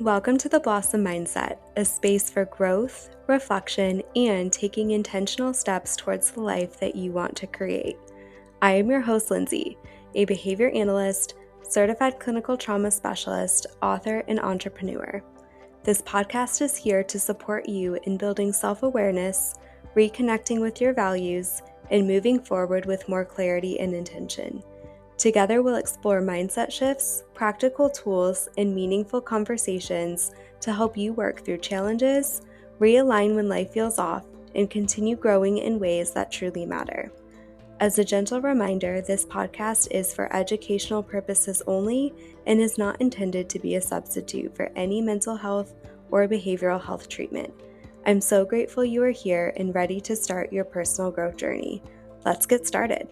Welcome to the Blossom Mindset, a space for growth, reflection, and taking intentional steps towards the life that you want to create. I am your host, Lindsay, a behavior analyst, certified clinical trauma specialist, author, and entrepreneur. This podcast is here to support you in building self-awareness, reconnecting with your values, and moving forward with more clarity and intention. Together, we'll explore mindset shifts, practical tools, and meaningful conversations to help you work through challenges, realign when life feels off, and continue growing in ways that truly matter. As a gentle reminder, this podcast is for educational purposes only and is not intended to be a substitute for any mental health or behavioral health treatment. I'm so grateful you are here and ready to start your personal growth journey. Let's get started.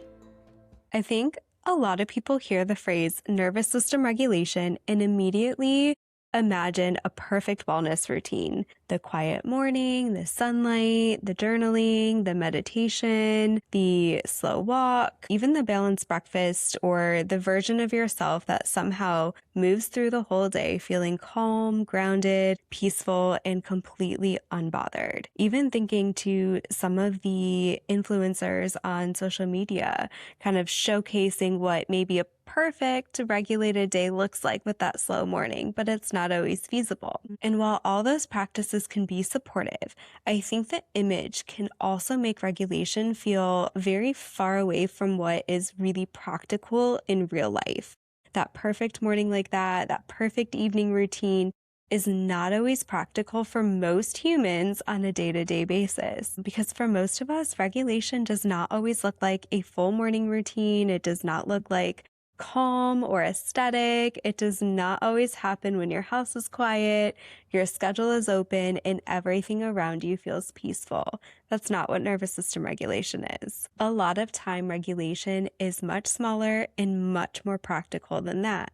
I think a lot of people hear the phrase nervous system regulation and immediately imagine a perfect wellness routine. The quiet morning, the sunlight, the journaling, the meditation, the slow walk, even the balanced breakfast, or the version of yourself that somehow moves through the whole day feeling calm, grounded, peaceful, and completely unbothered. Even thinking to some of the influencers on social media, kind of showcasing what maybe a perfect regulated day looks like with that slow morning, but it's not always feasible. And while all those practices can be supportive, I think the image can also make regulation feel very far away from what is really practical in real life. That perfect morning like that perfect evening routine is not always practical for most humans on a day-to-day basis. Because for most of us, regulation does not always look like a full morning routine. It does not look like calm or aesthetic. It does not always happen when your house is quiet, your schedule is open, and everything around you feels peaceful. That's not what nervous system regulation is. A lot of time, regulation is much smaller and much more practical than that.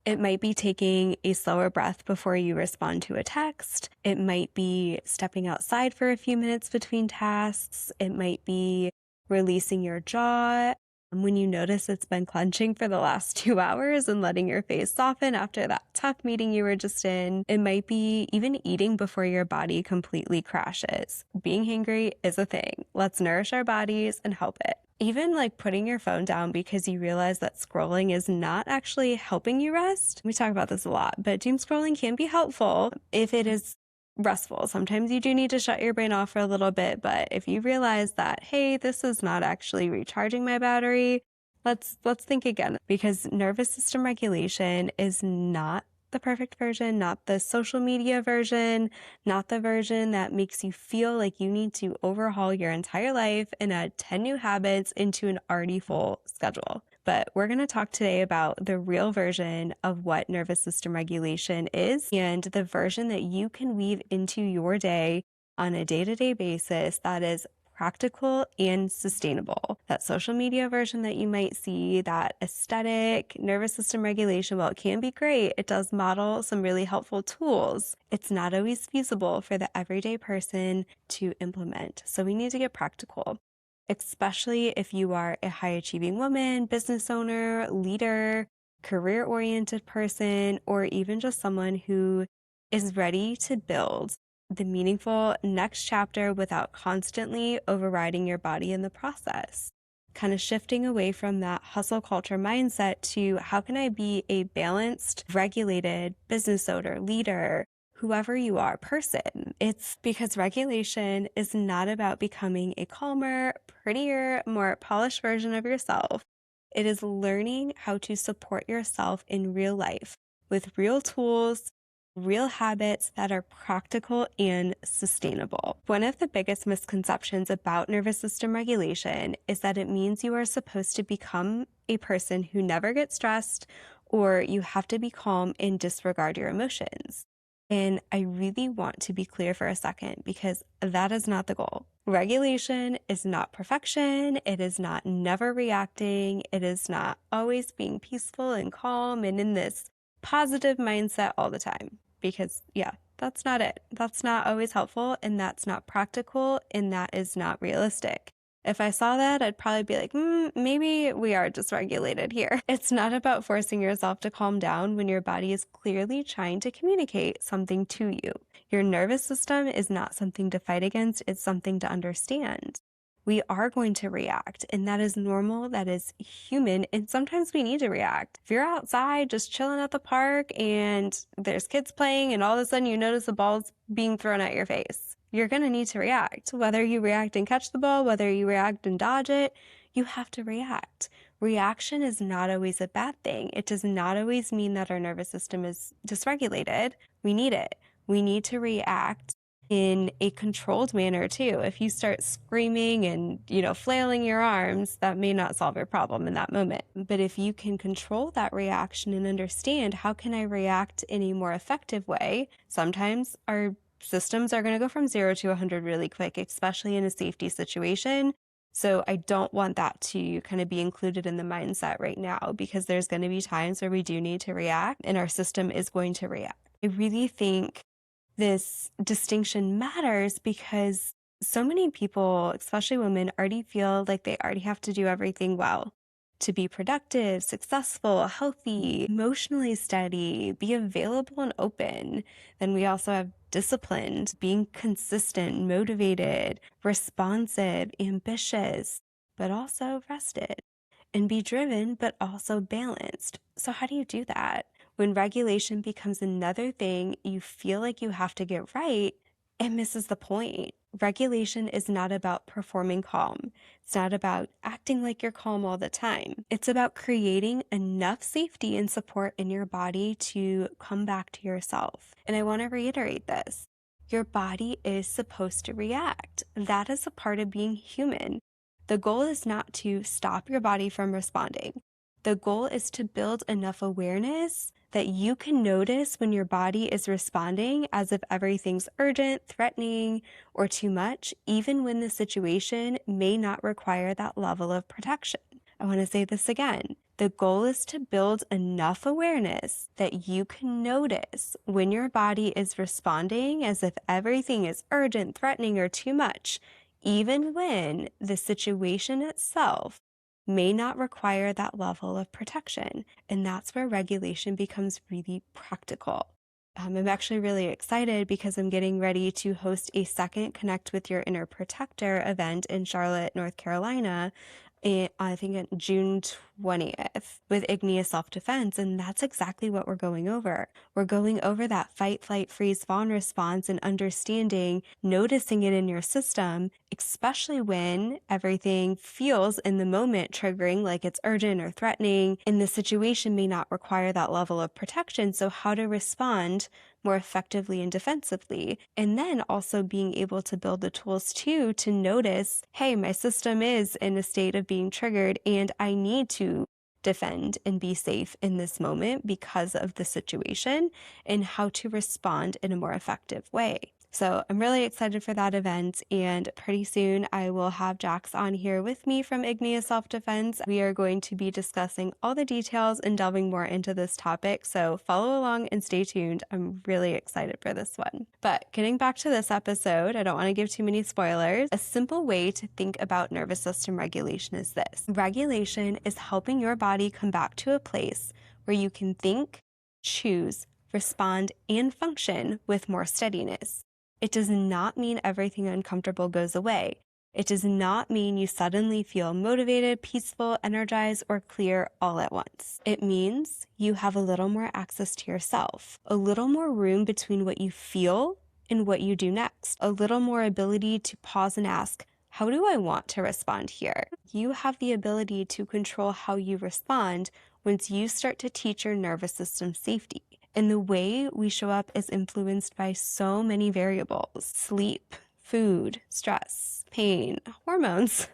It might be taking a slower breath before you respond to a text. It might be stepping outside for a few minutes between tasks. It might be releasing your jaw when you notice it's been clenching for the last 2 hours and letting your face soften after that tough meeting you were just in. It might be even eating before your body completely crashes. Being hangry is a thing. Let's nourish our bodies and help it. Even like putting your phone down because you realize that scrolling is not actually helping you rest. We talk about this a lot, but doom scrolling can be helpful if it is restful. Sometimes you do need to shut your brain off for a little bit, but if you realize that, hey, this is not actually recharging my battery, let's think again, because nervous system regulation is not the perfect version, not the social media version, not the version that makes you feel like you need to overhaul your entire life and add 10 new habits into an already full schedule. But we're going to talk today about the real version of what nervous system regulation is and the version that you can weave into your day on a day-to-day basis that is practical and sustainable. That social media version that you might see, that aesthetic nervous system regulation, while it can be great, it does model some really helpful tools. It's not always feasible for the everyday person to implement. So we need to get practical, especially if you are a high-achieving woman, business owner, leader, career-oriented person, or even just someone who is ready to build the meaningful next chapter without constantly overriding your body in the process. Kind of shifting away from that hustle culture mindset to how can I be a balanced, regulated business owner, leader, whoever you are, person. It's because regulation is not about becoming a calmer, prettier, more polished version of yourself. It is learning how to support yourself in real life with real tools, real habits that are practical and sustainable. One of the biggest misconceptions about nervous system regulation is that it means you are supposed to become a person who never gets stressed, or you have to be calm and disregard your emotions. And I really want to be clear for a second, because that is not the goal. Regulation is not perfection. It is not never reacting. It is not always being peaceful and calm and in this positive mindset all the time, because that's not it. That's not always helpful, and that's not practical, and that is not realistic. If I saw that, I'd probably be like, maybe we are dysregulated here. It's not about forcing yourself to calm down when your body is clearly trying to communicate something to you. Your nervous system is not something to fight against, it's something to understand. We are going to react, and that is normal, that is human, and sometimes we need to react. If you're outside just chilling at the park and there's kids playing and all of a sudden you notice a ball's being thrown at your face, you're going to need to react. Whether you react and catch the ball, whether you react and dodge it, you have to react. Reaction is not always a bad thing. It does not always mean that our nervous system is dysregulated. We need it. We need to react in a controlled manner too. If you start screaming and, flailing your arms, that may not solve your problem in that moment. But if you can control that reaction and understand, how can I react in a more effective way? Sometimes our systems are going to go from 0 to 100 really quick, especially in a safety situation. So I don't want that to kind of be included in the mindset right now, because there's going to be times where we do need to react and our system is going to react. I really think this distinction matters because so many people, especially women, already feel like they already have to do everything well to be productive, successful, healthy, emotionally steady, be available and open. Then we also have disciplined, being consistent, motivated, responsive, ambitious, but also rested, and be driven, but also balanced. So how do you do that? When regulation becomes another thing you feel like you have to get right, it misses the point. Regulation is not about performing calm. It's not about acting like you're calm all the time. It's about creating enough safety and support in your body to come back to yourself. And I want to reiterate this. Your body is supposed to react. That is a part of being human. The goal is not to stop your body from responding. The goal is to build enough awareness that you can notice when your body is responding as if everything's urgent, threatening, or too much, even when the situation may not require that level of protection. I want to say this again. The goal is to build enough awareness that you can notice when your body is responding as if everything is urgent, threatening, or too much, even when the situation itself may not require that level of protection. And that's where regulation becomes really practical. I'm actually really excited because I'm getting ready to host a second Connect with Your Inner Protector event in Charlotte, North Carolina, I think on June 20th with Igneous Self-Defense. And that's exactly what we're going over. We're going over that fight, flight, freeze, fawn response and understanding, noticing it in your system, especially when everything feels in the moment triggering, like it's urgent or threatening, and the situation may not require that level of protection. So how to respond more effectively and defensively. And then also being able to build the tools too to notice, hey, my system is in a state of being triggered and I need to defend and be safe in this moment because of the situation, and how to respond in a more effective way. So I'm really excited for that event, and pretty soon I will have Jax on here with me from Igneous Self-Defense. We are going to be discussing all the details and delving more into this topic, so follow along and stay tuned. I'm really excited for this one. But getting back to this episode, I don't want to give too many spoilers. A simple way to think about nervous system regulation is this. Regulation is helping your body come back to a place where you can think, choose, respond, and function with more steadiness. It does not mean everything uncomfortable goes away. It does not mean you suddenly feel motivated, peaceful, energized, or clear all at once. It means you have a little more access to yourself, a little more room between what you feel and what you do next, a little more ability to pause and ask, how do I want to respond here? You have the ability to control how you respond once you start to teach your nervous system safety. And the way we show up is influenced by so many variables: sleep, food, stress, pain, hormones,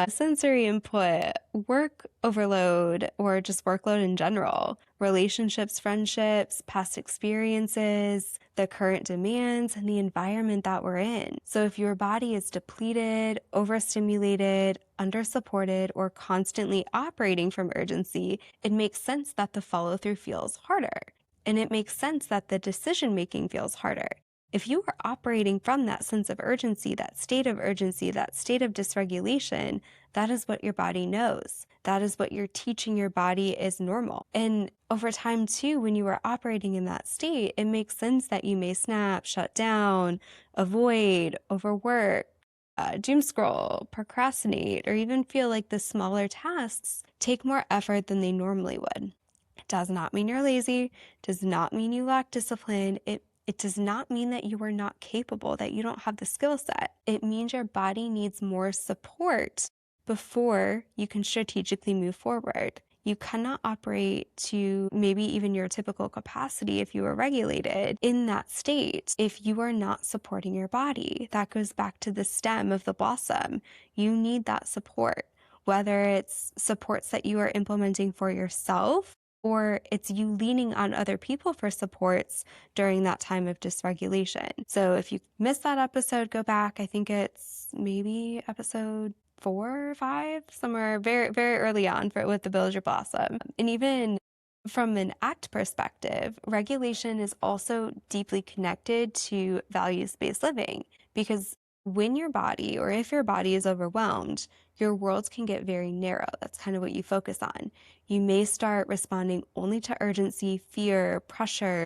sensory input, work overload, or just workload in general, relationships, friendships, past experiences, the current demands, and the environment that we're in. So if your body is depleted, overstimulated, undersupported, or constantly operating from urgency, it makes sense that the follow-through feels harder. And it makes sense that the decision-making feels harder. If you are operating from that sense of urgency, that state of urgency, that state of dysregulation, that is what your body knows. That is what you're teaching your body is normal. And over time, too, when you are operating in that state, it makes sense that you may snap, shut down, avoid, overwork, doom scroll, procrastinate, or even feel like the smaller tasks take more effort than they normally would. It does not mean you're lazy, does not mean you lack discipline. It does not mean that you are not capable, that you don't have the skill set. It means your body needs more support before you can strategically move forward. You cannot operate to maybe even your typical capacity if you are regulated in that state if you are not supporting your body. That goes back to the stem of the blossom. You need that support, whether it's supports that you are implementing for yourself or it's you leaning on other people for supports during that time of dysregulation. So if you missed that episode, go back. I think it's maybe episode 4 or 5, somewhere very, very early on with the Build Your Blossom. And even from an ACT perspective, regulation is also deeply connected to values-based living because when your body or if your body is overwhelmed, your worlds can get very narrow. That's kind of what you focus on. You may start responding only to urgency, fear, pressure,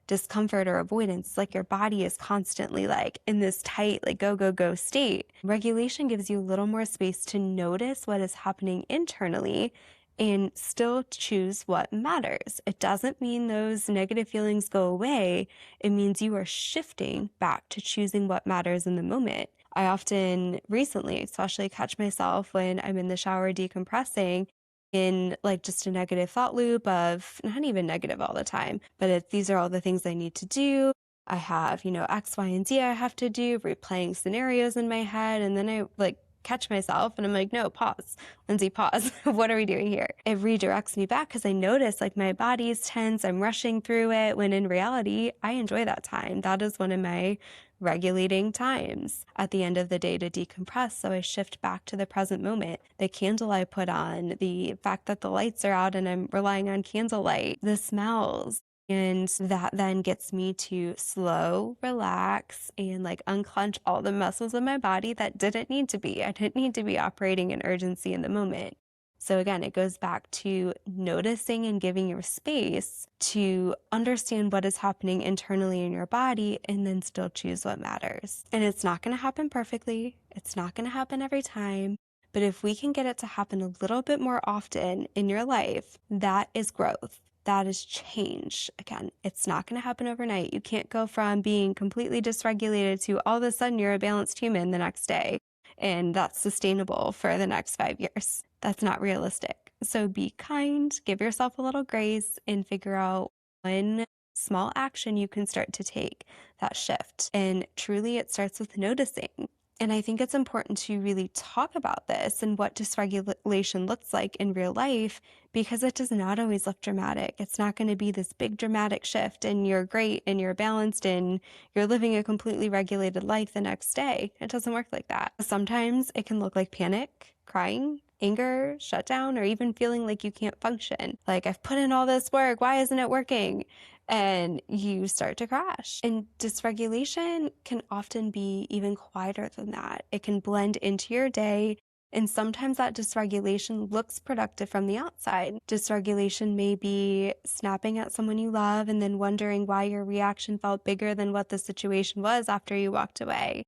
discomfort, or avoidance. Like your body is constantly like in this tight, like go, go, go state. Regulation gives you a little more space to notice what is happening internally and still choose what matters. It doesn't mean those negative feelings go away. It means you are shifting back to choosing what matters in the moment. I often recently, especially catch myself when I'm in the shower decompressing in like just a negative thought loop of not even negative all the time, but these are all the things I need to do. I have, X, Y, and Z I have to do, replaying scenarios in my head. And then I like catch myself and I'm like, no, pause. Lindsay, pause. What are we doing here? It redirects me back because I notice like my body is tense. I'm rushing through it when in reality, I enjoy that time. That is one of my regulating times at the end of the day to decompress. So I shift back to the present moment. The candle I put on, the fact that the lights are out and I'm relying on candlelight, the smells. And that then gets me to slow, relax, and like unclench all the muscles of my body that didn't need to be. I didn't need to be operating in urgency in the moment. So again, it goes back to noticing and giving your space to understand what is happening internally in your body and then still choose what matters. And it's not going to happen perfectly. It's not going to happen every time. But if we can get it to happen a little bit more often in your life, that is growth. That is change. Again, it's not going to happen overnight. You can't go from being completely dysregulated to all of a sudden you're a balanced human the next day. And that's sustainable for the next 5 years. That's not realistic. So be kind, give yourself a little grace, and figure out one small action you can start to take that shift. And truly, it starts with noticing. And I think it's important to really talk about this and what dysregulation looks like in real life because it does not always look dramatic. It's not going to be this big dramatic shift and you're great and you're balanced and you're living a completely regulated life the next day. It doesn't work like that. Sometimes it can look like panic, crying, anger, shutdown, or even feeling like you can't function. Like, I've put in all this work. Why isn't it working? And you start to crash. And dysregulation can often be even quieter than that. It can blend into your day. And sometimes that dysregulation looks productive from the outside. Dysregulation may be snapping at someone you love and then wondering why your reaction felt bigger than what the situation was after you walked away.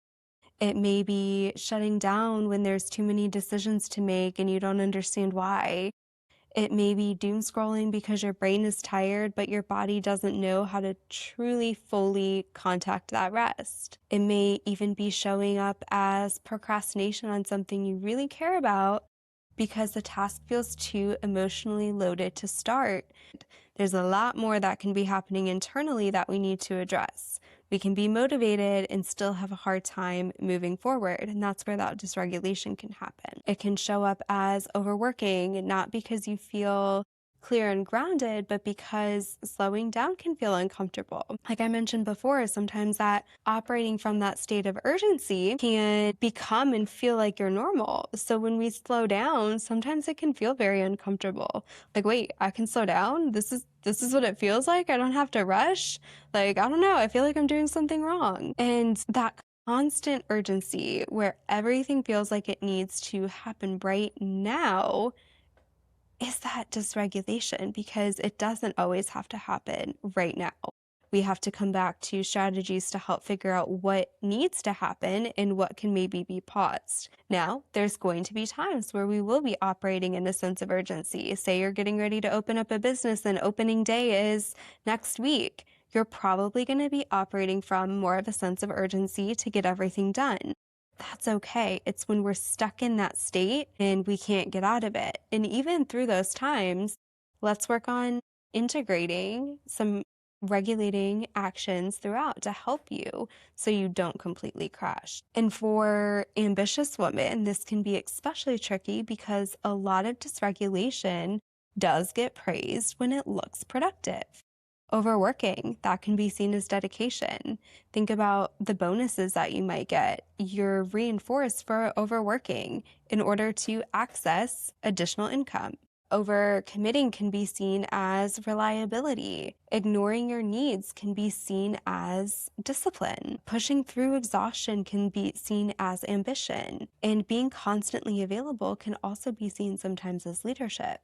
It may be shutting down when there's too many decisions to make and you don't understand why. It may be doom scrolling because your brain is tired, but your body doesn't know how to truly, fully contact that rest. It may even be showing up as procrastination on something you really care about because the task feels too emotionally loaded to start. There's a lot more that can be happening internally that we need to address. We can be motivated and still have a hard time moving forward, and that's where that dysregulation can happen. It can show up as overworking, not because you feel clear and grounded, but because slowing down can feel uncomfortable. Like I mentioned before, sometimes that operating from that state of urgency can become and feel like you're normal. So when we slow down, sometimes it can feel very uncomfortable. Like, wait, I can slow down? This is what it feels like? I don't have to rush? Like, I don't know. I feel like I'm doing something wrong. And that constant urgency where everything feels like it needs to happen right now is that dysregulation, because it doesn't always have to happen right now. We have to come back to strategies to help figure out what needs to happen and what can maybe be paused. Now, there's going to be times where we will be operating in a sense of urgency. Say you're getting ready to open up a business and opening day is next week. You're probably going to be operating from more of a sense of urgency to get everything done. That's okay. It's when we're stuck in that state and we can't get out of it. And even through those times, let's work on integrating some regulating actions throughout to help you so you don't completely crash. And for ambitious women, this can be especially tricky because a lot of dysregulation does get praised when it looks productive. Overworking, that can be seen as dedication. Think about the bonuses that you might get. You're reinforced for overworking in order to access additional income. Overcommitting can be seen as reliability. Ignoring your needs can be seen as discipline. Pushing through exhaustion can be seen as ambition. And being constantly available can also be seen sometimes as leadership.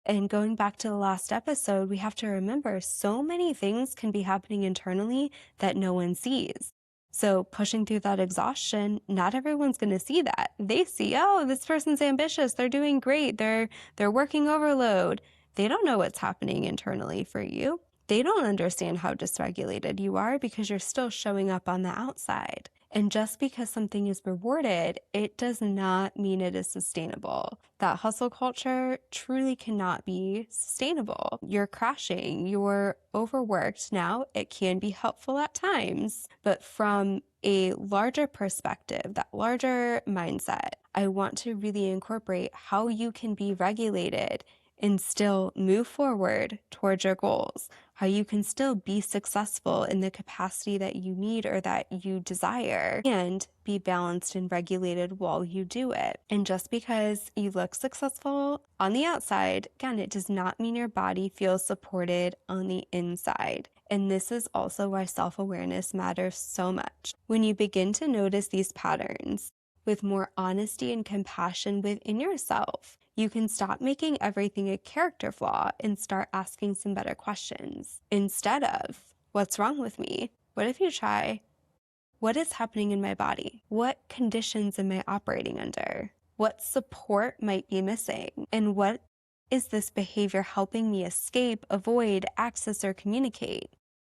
And going back to the last episode, we have to remember so many things can be happening internally that no one sees. So pushing through that exhaustion, not everyone's going to see that. They see, oh, this person's ambitious. They're doing great. They're working overload. They don't know what's happening internally for you. They don't understand how dysregulated you are because you're still showing up on the outside. And just because something is rewarded, it does not mean it is sustainable. That hustle culture truly cannot be sustainable. You're crashing, you're overworked. Now, it can be helpful at times, but from a larger perspective, that larger mindset, I want to really incorporate how you can be regulated and still move forward towards your goals, how you can still be successful in the capacity that you need or that you desire, and be balanced and regulated while you do it. And just because you look successful on the outside, again, it does not mean your body feels supported on the inside. And this is also why self-awareness matters so much. When you begin to notice these patterns with more honesty and compassion within yourself, you can stop making everything a character flaw and start asking some better questions. Instead of, what's wrong with me? What if you try, what is happening in my body? What conditions am I operating under? What support might be missing? And what is this behavior helping me escape, avoid, access, or communicate?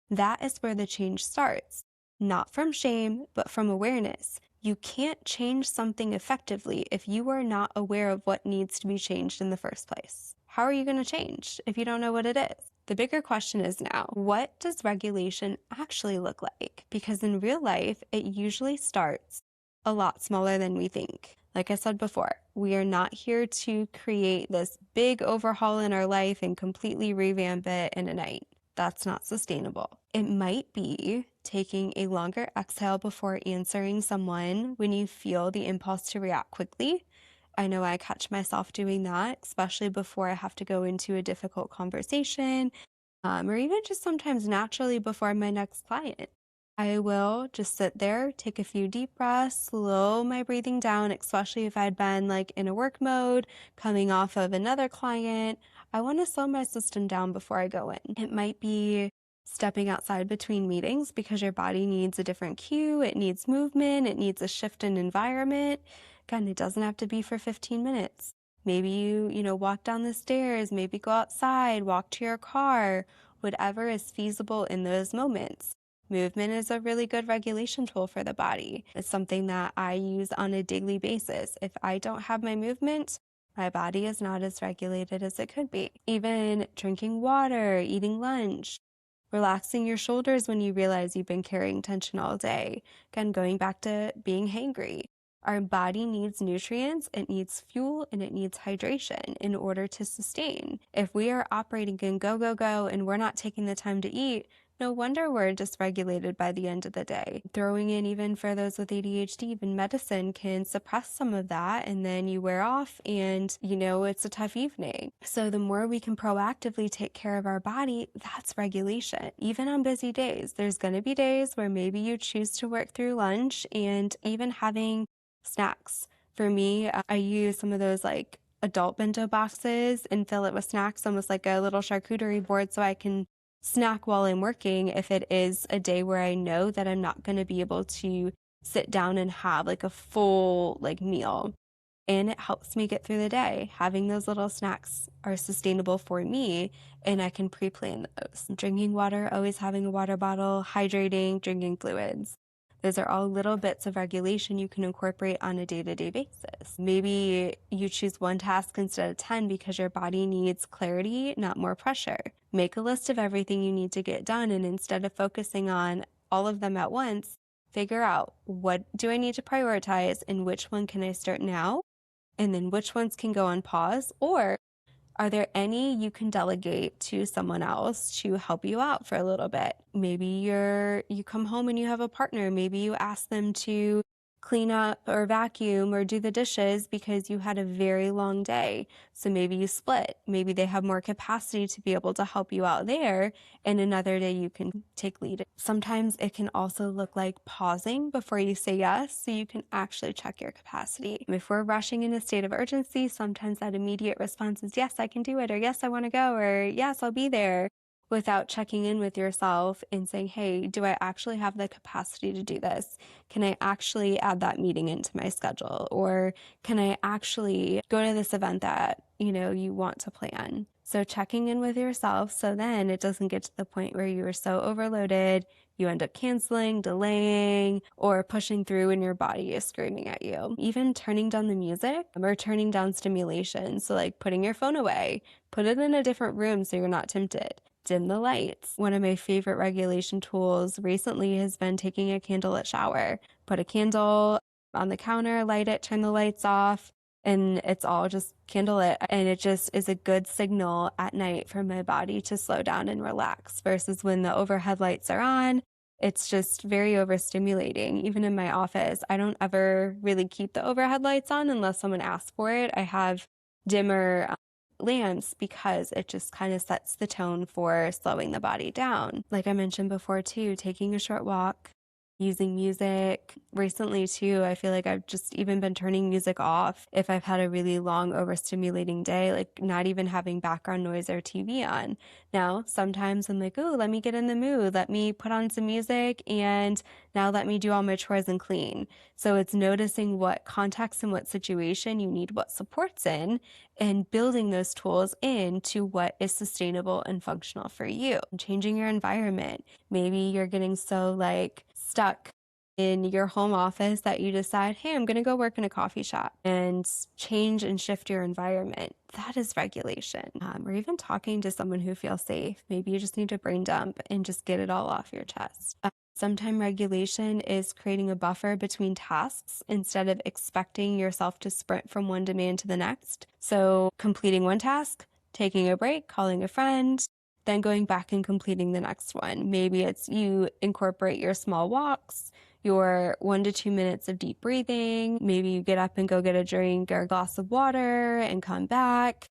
That is where the change starts. Not from shame, but from awareness. You can't change something effectively if you are not aware of what needs to be changed in the first place. How are you going to change if you don't know what it is? The bigger question is now, what does regulation actually look like? Because in real life, it usually starts a lot smaller than we think. Like I said before, we are not here to create this big overhaul in our life and completely revamp it in a night. That's not sustainable. It might be taking a longer exhale before answering someone when you feel the impulse to react quickly. I know I catch myself doing that, especially before I have to go into a difficult conversation, or even just sometimes naturally before my next client. I will just sit there, take a few deep breaths, slow my breathing down, especially if I'd been like in a work mode, coming off of another client. I want to slow my system down before I go in. It might be stepping outside between meetings because your body needs a different cue. It needs movement. It needs a shift in environment. Again, it doesn't have to be for 15 minutes. Maybe you walk down the stairs, maybe go outside, walk to your car, whatever is feasible in those moments. Movement is a really good regulation tool for the body. It's something that I use on a daily basis. If I don't have my movement, my body is not as regulated as it could be. Even drinking water, eating lunch, relaxing your shoulders when you realize you've been carrying tension all day. Again, going back to being hangry. Our body needs nutrients, it needs fuel, and it needs hydration in order to sustain. If we are operating in go, go, go, and we're not taking the time to eat, no wonder we're dysregulated by the end of the day. Throwing in, even for those with ADHD, even medicine can suppress some of that, and then you wear off and it's a tough evening. So the more we can proactively take care of our body, that's regulation. Even on busy days, there's going to be days where maybe you choose to work through lunch, and even having snacks. For me, I use some of those like adult bento boxes and fill it with snacks, almost like a little charcuterie board, so I can snack while I'm working if it is a day where I know that I'm not going to be able to sit down and have like a full meal. And it helps me get through the day. Having those little snacks are sustainable for me, and I can pre-plan those. Drinking water, always having a water bottle, hydrating, drinking fluids. Those are all little bits of regulation you can incorporate on a day-to-day basis. Maybe you choose one task instead of 10 because your body needs clarity, not more pressure. Make a list of everything you need to get done, and instead of focusing on all of them at once, figure out, what do I need to prioritize and which one can I start now? And then which ones can go on pause? Or are there any you can delegate to someone else to help you out for a little bit? Maybe you come home and you have a partner. Maybe you ask them to clean up or vacuum or do the dishes because you had a very long day. So maybe you split. Maybe they have more capacity to be able to help you out there, and another day you can take lead. Sometimes it can also look like pausing before you say yes, so you can actually check your capacity. If we're rushing in a state of urgency, sometimes that immediate response is, yes, I can do it, or yes, I want to go, or yes, I'll be there, without checking in with yourself and saying, hey, do I actually have the capacity to do this? Can I actually add that meeting into my schedule? Or can I actually go to this event that, you want to plan? So checking in with yourself, so then it doesn't get to the point where you are so overloaded, you end up canceling, delaying, or pushing through and your body is screaming at you. Even turning down the music or turning down stimulation. So like putting your phone away, put it in a different room so you're not tempted. Dim the lights. One of my favorite regulation tools recently has been taking a candlelit shower. Put a candle on the counter, light it, turn the lights off, and it's all just candlelit. And it just is a good signal at night for my body to slow down and relax, versus when the overhead lights are on, it's just very overstimulating. Even in my office, I don't ever really keep the overhead lights on unless someone asks for it. I have dimmer lamps because it just kind of sets the tone for slowing the body down. Like I mentioned before too, taking a short walk, using music. Recently too, I feel like I've just even been turning music off if I've had a really long overstimulating day, like not even having background noise or TV on. Now, sometimes I'm like, oh, let me get in the mood. Let me put on some music, and now let me do all my chores and clean. So it's noticing what context and what situation you need what supports in, and building those tools into what is sustainable and functional for you. Changing your environment. Maybe you're getting so stuck in your home office that you decide, hey, I'm going to go work in a coffee shop, and change and shift your environment. That is regulation. Or even talking to someone who feels safe. Maybe you just need to brain dump and just get it all off your chest. Sometimes regulation is creating a buffer between tasks instead of expecting yourself to sprint from one demand to the next. So completing one task, taking a break, calling a friend, then going back and completing the next one. Maybe it's you incorporate your small walks, your 1 to 2 minutes of deep breathing. Maybe you get up and go get a drink or a glass of water and come back.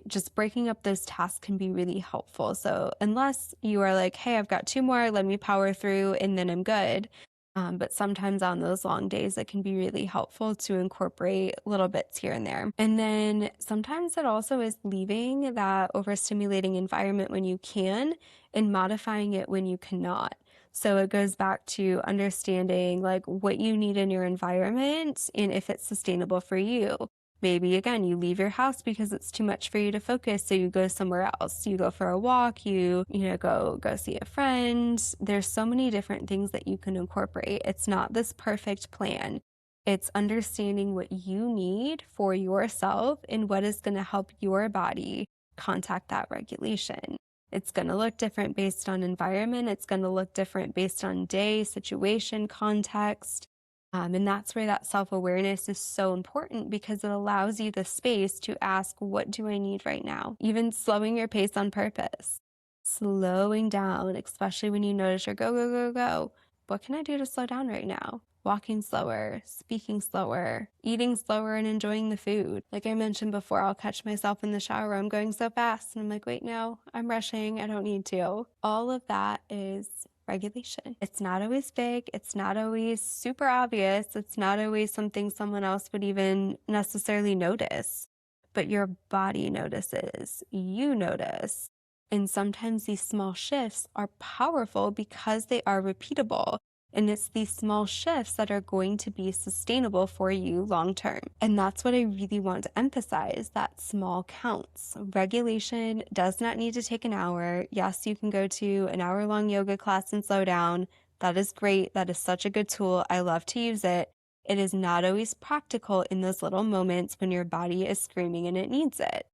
Just breaking up those tasks can be really helpful. So unless you are like, hey, I've got 2 more, let me power through and then I'm good. But sometimes on those long days, it can be really helpful to incorporate little bits here and there. And then sometimes it also is leaving that overstimulating environment when you can and modifying it when you cannot. So it goes back to understanding what you need in your environment and if it's sustainable for you. Maybe, again, you leave your house because it's too much for you to focus, so you go somewhere else. You go for a walk, you go see a friend. There's so many different things that you can incorporate. It's not this perfect plan. It's understanding what you need for yourself and what is going to help your body contact that regulation. It's going to look different based on environment. It's going to look different based on day, situation, context. And that's where that self-awareness is so important, because it allows you the space to ask, what do I need right now? Even slowing your pace on purpose, slowing down, especially when you notice you're go, go, go, go. What can I do to slow down right now? Walking slower, speaking slower, eating slower, and enjoying the food. Like I mentioned before, I'll catch myself in the shower. I'm going so fast and I'm like, wait, no, I'm rushing. I don't need to. All of that is regulation. It's not always big. It's not always super obvious. It's not always something someone else would even necessarily notice, but your body notices, you notice. And sometimes these small shifts are powerful because they are repeatable. And it's these small shifts that are going to be sustainable for you long term. And that's what I really want to emphasize, that small counts. Regulation does not need to take an hour. Yes, you can go to an hour-long yoga class and slow down. That is great. That is such a good tool. I love to use it. It is not always practical in those little moments when your body is screaming and it needs it.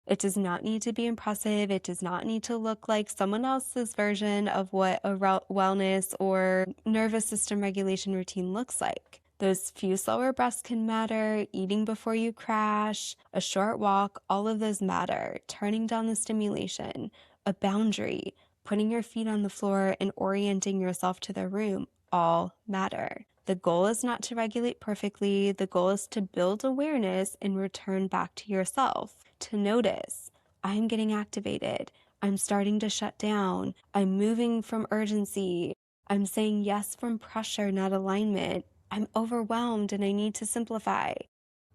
It does not need to be impressive. It does not need to look like someone else's version of what a wellness or nervous system regulation routine looks like. Those few slower breaths can matter, eating before you crash, a short walk, all of those matter. Turning down the stimulation, a boundary, putting your feet on the floor and orienting yourself to the room, all matter. The goal is not to regulate perfectly. The goal is to build awareness and return back to yourself, to notice, I'm getting activated. I'm starting to shut down. I'm moving from urgency. I'm saying yes from pressure, not alignment. I'm overwhelmed and I need to simplify.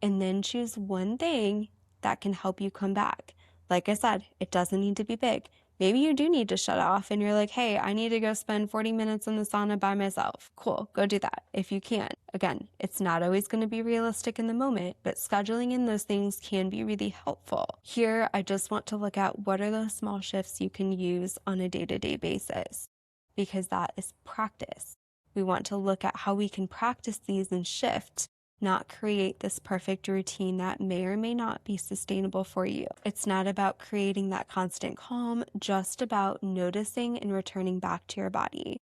And then choose one thing that can help you come back. Like I said, it doesn't need to be big. Maybe you do need to shut off and you're like, hey, I need to go spend 40 minutes in the sauna by myself. Cool, go do that if you can. Again, it's not always going to be realistic in the moment, but scheduling in those things can be really helpful. Here, I just want to look at what are those small shifts you can use on a day-to-day basis, because that is practice. We want to look at how we can practice these and shift, not create this perfect routine that may or may not be sustainable for you. It's not about creating that constant calm, just about noticing and returning back to your body.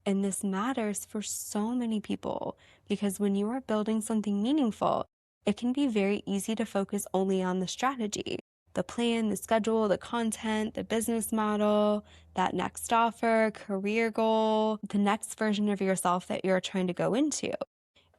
And this matters for so many people, because when you are building something meaningful, it can be very easy to focus only on the strategy, the plan, the schedule, the content, the business model, that next offer, career goal, the next version of yourself that you're trying to go into.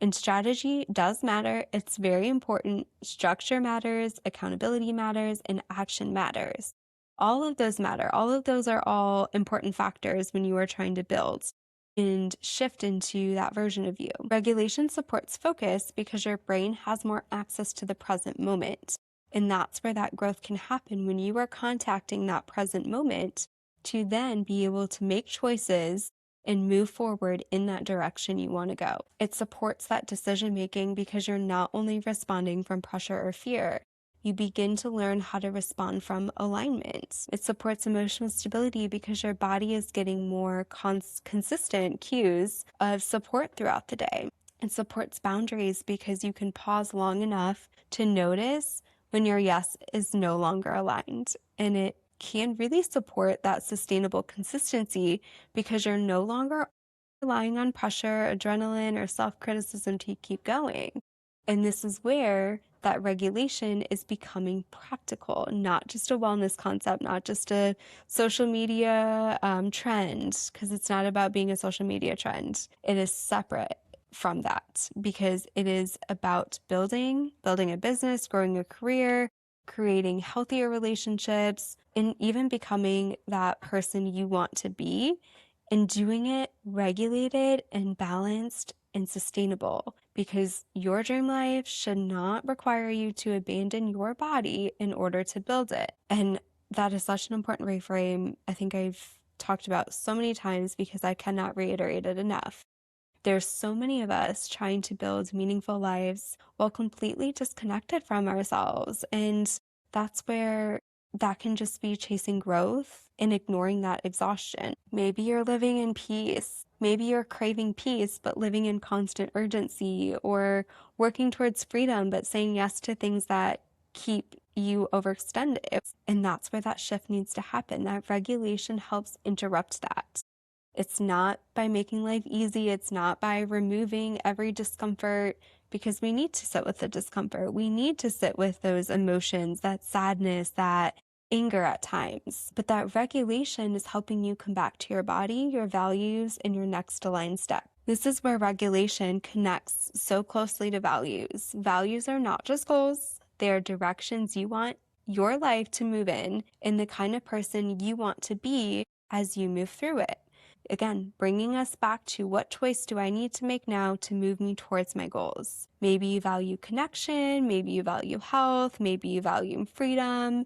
And strategy does matter. It's very important. Structure matters, accountability matters, and action matters. All of those matter. All of those are all important factors when you are trying to build and shift into that version of you. Regulation supports focus because your brain has more access to the present moment. And that's where that growth can happen, when you are contacting that present moment to then be able to make choices and move forward in that direction you want to go. It supports that decision making because you're not only responding from pressure or fear, you begin to learn how to respond from alignment. It supports emotional stability because your body is getting more consistent cues of support throughout the day. It supports boundaries because you can pause long enough to notice when your yes is no longer aligned. And it can really support that sustainable consistency because you're no longer relying on pressure, adrenaline, or self-criticism to keep going. And this is where that regulation is becoming practical, not just a wellness concept, not just a social media trend, because it's not about being a social media trend. It is separate from that, because it is about building a business, growing a career, creating healthier relationships, and even becoming that person you want to be, and doing it regulated and balanced and sustainable, because your dream life should not require you to abandon your body in order to build it. And that is such an important reframe. I think I've talked about so many times because I cannot reiterate it enough. There's so many of us trying to build meaningful lives while completely disconnected from ourselves. And that's where that can just be chasing growth and ignoring that exhaustion. Maybe you're living in peace. Maybe you're craving peace, but living in constant urgency, or working towards freedom, but saying yes to things that keep you overextended. And that's where that shift needs to happen. That regulation helps interrupt that. It's not by making life easy. It's not by removing every discomfort, because we need to sit with the discomfort. We need to sit with those emotions, that sadness, that anger at times. But that regulation is helping you come back to your body, your values, and your next aligned step. This is where regulation connects so closely to values. Values are not just goals. They are directions you want your life to move in, and the kind of person you want to be as you move through it. Again, bringing us back to what choice do I need to make now to move me towards my goals? Maybe you value connection, maybe you value health, maybe you value freedom,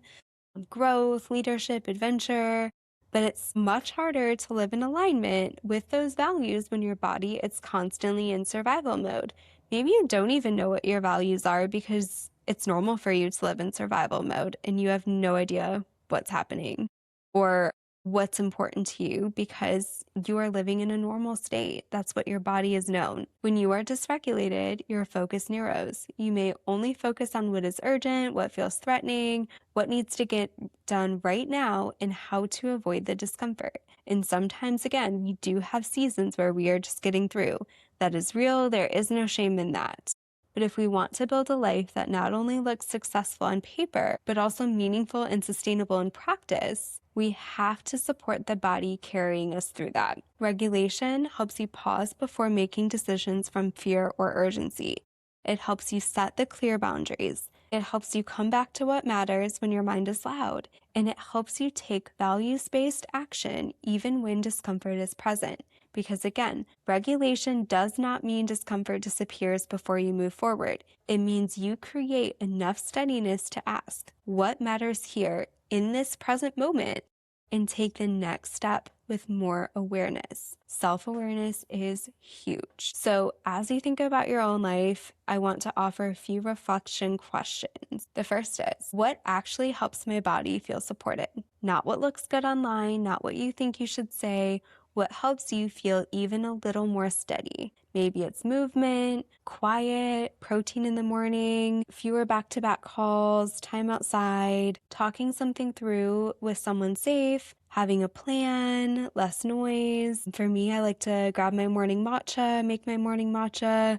growth, leadership, adventure. But it's much harder to live in alignment with those values when your body is constantly in survival mode. Maybe you don't even know what your values are because it's normal for you to live in survival mode and you have no idea what's happening or what's important to you because you are living in a normal state. That's what your body is known. When you are dysregulated, your focus narrows. You may only focus on what is urgent, what feels threatening, what needs to get done right now, and how to avoid the discomfort. And sometimes, again, we do have seasons where we are just getting through. That is real. There is no shame in that. But if we want to build a life that not only looks successful on paper, but also meaningful and sustainable in practice, we have to support the body carrying us through that. Regulation helps you pause before making decisions from fear or urgency. It helps you set the clear boundaries. It helps you come back to what matters when your mind is loud. And it helps you take values-based action even when discomfort is present. Because again, regulation does not mean discomfort disappears before you move forward. It means you create enough steadiness to ask, what matters here in this present moment, and take the next step with more awareness. Self-awareness is huge. So as you think about your own life, I want to offer a few reflection questions. The first is, what actually helps my body feel supported? Not what looks good online, not what you think you should say, what helps you feel even a little more steady. Maybe it's movement, quiet, protein in the morning, fewer back-to-back calls, time outside, talking something through with someone safe, having a plan, less noise. For me, I like to grab my morning matcha, make my morning matcha.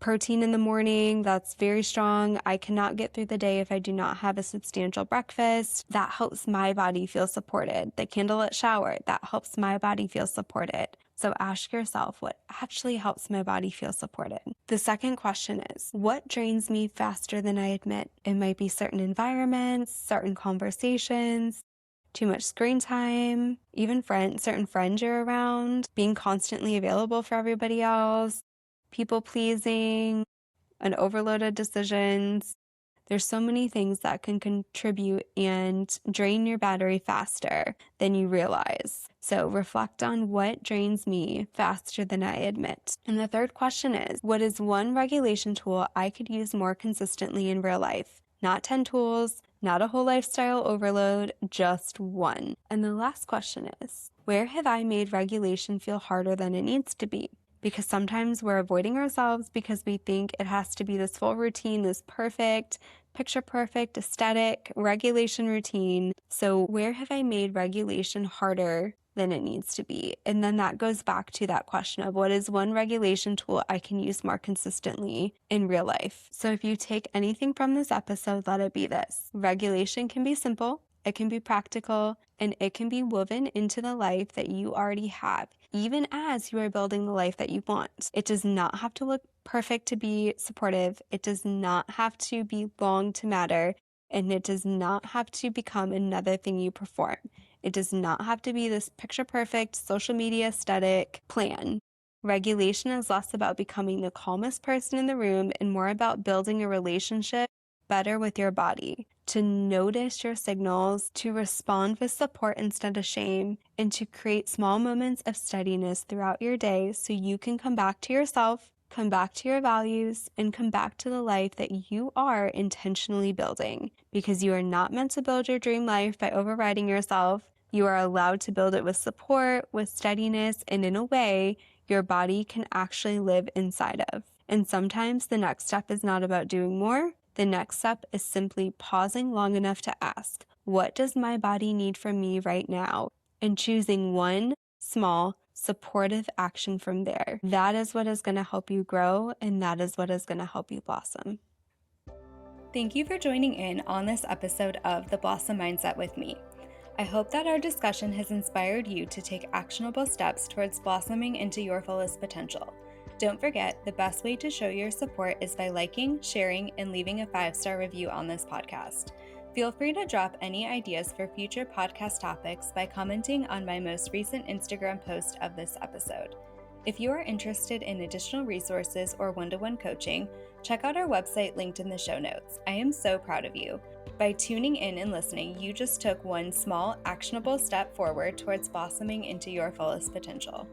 Protein in the morning, that's very strong. I cannot get through the day if I do not have a substantial breakfast. That helps my body feel supported. The candlelit shower, that helps my body feel supported. So ask yourself, what actually helps my body feel supported? The second question is, what drains me faster than I admit? It might be certain environments, certain conversations, too much screen time, even certain friends you're around, being constantly available for everybody else, people pleasing, and overloaded decisions. There's so many things that can contribute and drain your battery faster than you realize. So reflect on what drains me faster than I admit. And the third question is, what is one regulation tool I could use more consistently in real life? Not 10 tools, not a whole lifestyle overload, just one. And the last question is, where have I made regulation feel harder than it needs to be? Because sometimes we're avoiding ourselves because we think it has to be this full routine, this perfect, picture perfect, aesthetic regulation routine. So where have I made regulation harder than it needs to be? And then that goes back to that question of what is one regulation tool I can use more consistently in real life? So if you take anything from this episode, let it be this. Regulation can be simple, it can be practical, and it can be woven into the life that you already have, even as you are building the life that you want. It does not have to look perfect to be supportive. It does not have to be long to matter. And it does not have to become another thing you perform. It does not have to be this picture perfect social media aesthetic plan. Regulation is less about becoming the calmest person in the room and more about building a relationship better with your body, to notice your signals, to respond with support instead of shame, and to create small moments of steadiness throughout your day so you can come back to yourself, come back to your values, and come back to the life that you are intentionally building. Because you are not meant to build your dream life by overriding yourself. You are allowed to build it with support, with steadiness, and in a way your body can actually live inside of. And sometimes the next step is not about doing more. The next step is simply pausing long enough to ask, what does my body need from me right now? And choosing one small, supportive action from there. That is what is going to help you grow, and that is what is going to help you blossom. Thank you for joining in on this episode of The Blossom Mindset with me. I hope that our discussion has inspired you to take actionable steps towards blossoming into your fullest potential. Don't forget, the best way to show your support is by liking, sharing, and leaving a 5-star review on this podcast. Feel free to drop any ideas for future podcast topics by commenting on my most recent Instagram post of this episode. If you are interested in additional resources or one-to-one coaching, check out our website linked in the show notes. I am so proud of you. By tuning in and listening, you just took one small, actionable step forward towards blossoming into your fullest potential.